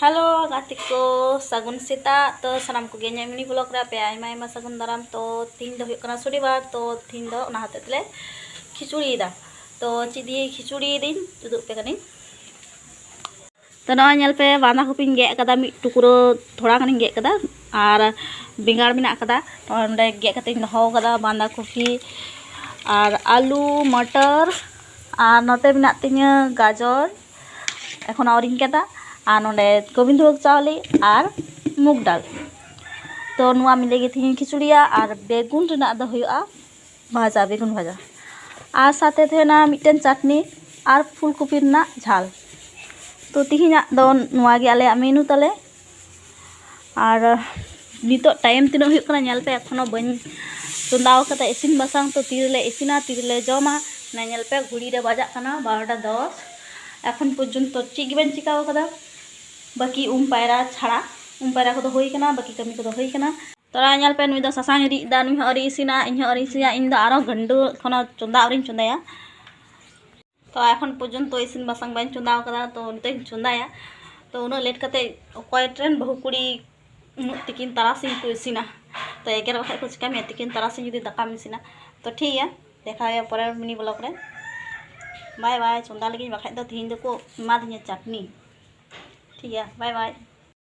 Halo gatik ko sagun sita to sanam ko genya mini vlog ra pe aima sagun daram to tin do kana suribar to tin do na hate tle khichuri da to chidi khichuri din tuduk pe kani to no nyal pe banda kopi ge kada mi tukuro thoda kani ge kada ar bengar mena kada to onde ge kate doho kada banda kopi ar alu motor ar note mena tinya gajor এখন আউরিং কেদা আর নডে গোবিন্দভোগ চাউলি আর মুগ ডাল তো নুয়া মিলে গে thing খিচুড়িয়া আর বেগুন রেনা দ हुआ भाजा बेगुन भाजा আর সাথে থেনা মিটেন চাটনি আর ফুলকপি রেনা ঝাল তো তিহিনা দ নুয়া গে আলে মেনু তালে আর নিতো টাইম তিনো हुआ kana nyal pe ekhono bañ चंदाव kata isin basang तो तिरले इसिना तिरले जमा ना nyal pe घुड़ी रे बाजा kana 12:10 এখন পর্যন্ত চিকবেন চিকাও কাদা বাকি পায়রা ছাড়া পায়রা কত হই কানা বাকি কামি কত হই কানা তোরা ñal pe নুই দ সাসাং রি দা নুই হরি সিনা ইñ হরি সিয়া ইñ দ আরো গন্ডু কোন চন্দা আরিন চন্দায়া তো এখন পর্যন্ত ইসিন বাসাং বাইন চন্দাও কাদা তো নিতে চন্দায়া তো উনো লেট কাতে কয় ট্রেন বহু কুড়ি তিকিন তারাসিং কো ইসিনা তো একের বাখাই কো চিকা মে তিকিন তারাসিং যদি দাকা মিসিনা তো ঠিক है দেখা হবে পরের মিনি ব্লগ রে बाय बाय चंदा लगी बखाई तो तीन को मा दिन चटनी ठीक है बाय बाय।